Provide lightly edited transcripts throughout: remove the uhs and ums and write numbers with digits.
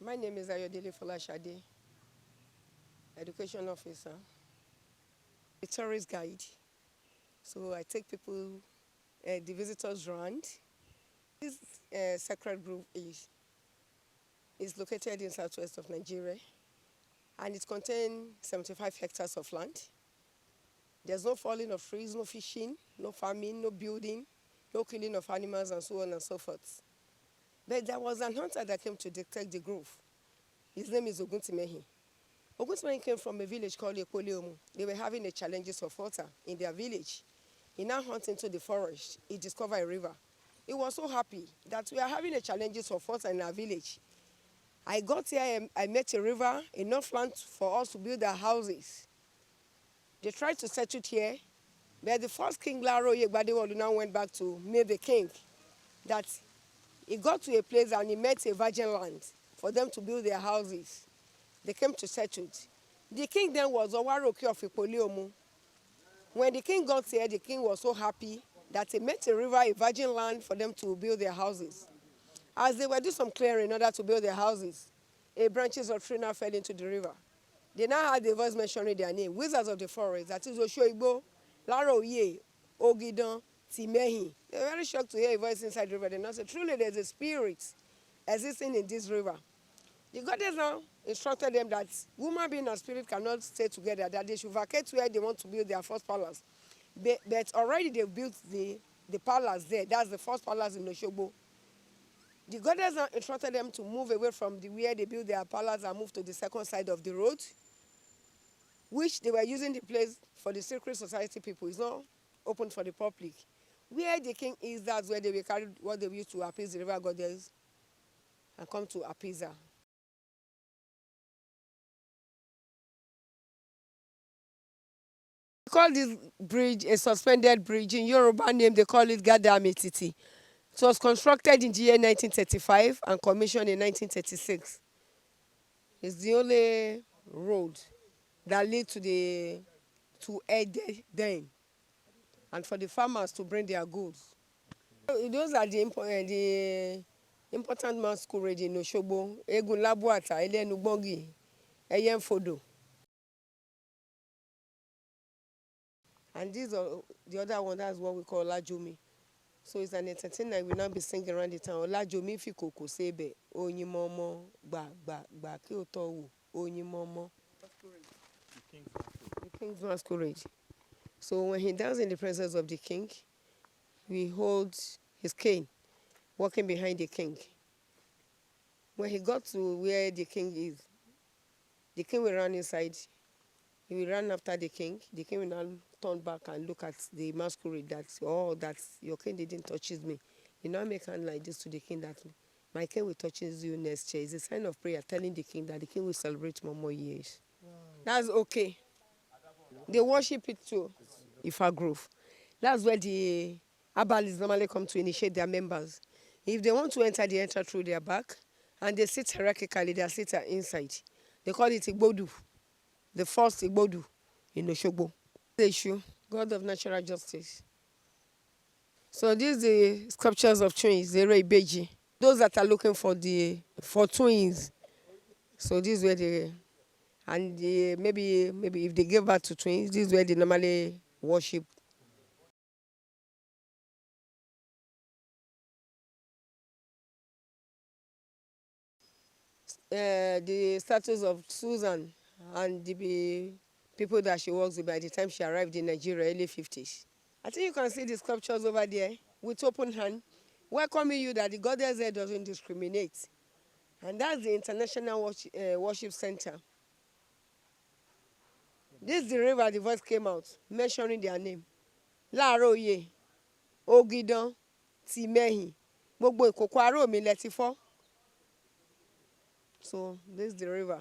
My name is Ayodele Folashade, Education Officer, a tourist guide. So I take people, the visitors round. This sacred grove is located in southwest of Nigeria, and it contains 75 hectares of land. There's no falling of trees, no fishing, no farming, no building, no killing of animals, and so on and so forth. But there was an hunter that came to detect the grove. His name is Oguntimehi. Oguntimehi came from a village called Epoliomu. They were having a challenges of water in their village. He now hunted into the forest. He discovered a river. He was so happy that we are having a challenges of water in our village. I got here, I met a river, enough land for us to build our houses. They tried to settle here, but the first king, Laro Yegbadewolu, now went back to meet the king. That he got to a place and he met a virgin land for them to build their houses. They came to settle it. The king then was Owaroke of Ipoliomu. When the king got here, the king was so happy that he met a river, a virgin land for them to build their houses. As they were doing some clearing in order to build their houses, a branches of tree now fell into the river. They now had the voice mentioning their name, wizards of the forest, that is oshogbo, Laroye, Ogidan, Timehi. They were very shocked to hear a voice inside the river. They now said, truly there's a spirit existing in this river. The goddess now instructed them that human being and spirit cannot stay together, that they should vacate where they want to build their first palace. But already they've built the palace there. That's the first palace in Oshogbo. The goddess now instructed them to move away from where they built their palace and move to the second side of the road, which they were using the place for the secret society people. It's not open for the public. Where the king is, that's where they will carry what they used to appease the river goddess and come to appease her. We call this bridge a suspended bridge. In Yoruba name, they call it Gadamititi. It was constructed in the year 1935 and commissioned in 1936. It's the only road that leads to Ede then, and for the farmers to bring their goods. Those are the important masquerade in Oshogbo, Egun Labuata, Elenugbongi, Eyemfodo. And these are the other one, that's what we call Lajomi. So it's an entertainer we will now be singing around the town. Olajomi fi koko sebe, oyin momo, gba ki o to wo, oyin momo. The king's masquerade. So when he dances in the presence of the king, we hold his cane, walking behind the king. When he got to where the king is, the king will run inside. He will run after the king. The king will now turn back and look at the masquerade that, oh, that your king didn't touch me. You now make hand like this to the king that my king will touch you next year. It's a sign of prayer telling the king that the king will celebrate more years. Wow. That's okay. They worship it too, Ifa Grove. That's where the Abalis normally come to initiate their members. If they want to enter, they enter through their back, and they sit hierarchically, they sit inside. They call it Igbodu, the first Igbodu in Oshogbo. The issue, God of natural justice. So these are the sculptures of twins, the Beji. Those that are looking for twins. So this is where they, and maybe if they give birth to twins, this is where they normally worship. The status of Susan and the people that she works with by the time she arrived in Nigeria, early 50s. I think you can see the sculptures over there with open hand, welcoming you that the goddess there doesn't discriminate. And that's the International Worship Center. This is the river the voice came out, mentioning their name. Laroye, Ogidan, Timehi, Gbogbo Ìkòkò Aró mi lẹ ti fọ́. So this is the river.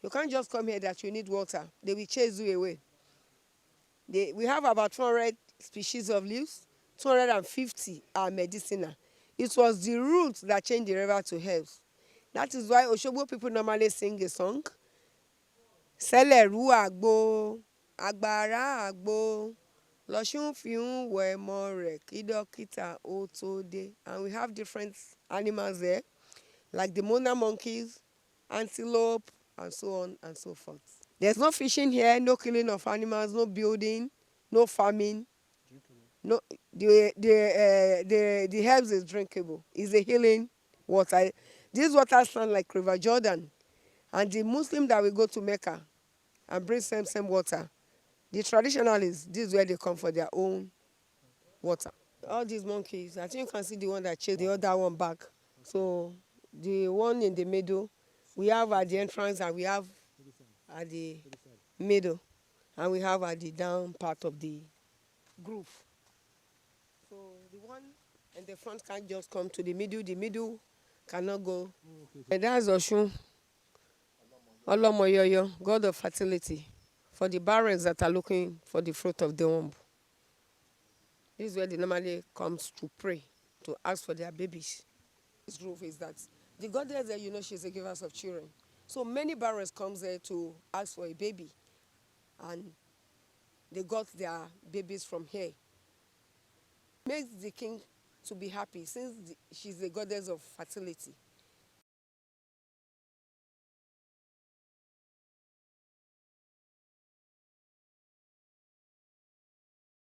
You can't just come here that you need water. They will chase you away. We have about 200 species of leaves. 250 are medicinal. It was the roots that changed the river to health. That is why Oshogbo people normally sing a song. Sẹ́lẹ̀rú àgbo, agbára àgbo, lọ́ṣùn fi ń wẹ̀ mọ́ rẹ̀ kí dókítà ó tó dé. And we have different animals there, like the Mona monkeys, antelope, and so on and so forth. There's no fishing here, no killing of animals, no building, no farming. No, the herbs is drinkable. It's a healing water. This water sound like River Jordan. And the Muslim that will go to Mecca and bring same water, the traditionalists, this is where they come for their own water. All these monkeys, I think you can see the one that chased the other one back. So the one in the middle, we have at the entrance and we have at the middle, and we have at the down part of the groove. So the one in the front can't just come to the middle cannot go. And that's Osun, Olomoyoyo, god of fertility, for the barrens that are looking for the fruit of the womb. This is where they normally comes to pray, to ask for their babies. This roof is that the goddess there, she's a giver of children. So many barrens comes there to ask for a baby, and they got their babies from here. Makes the king to be happy since she's the goddess of fertility.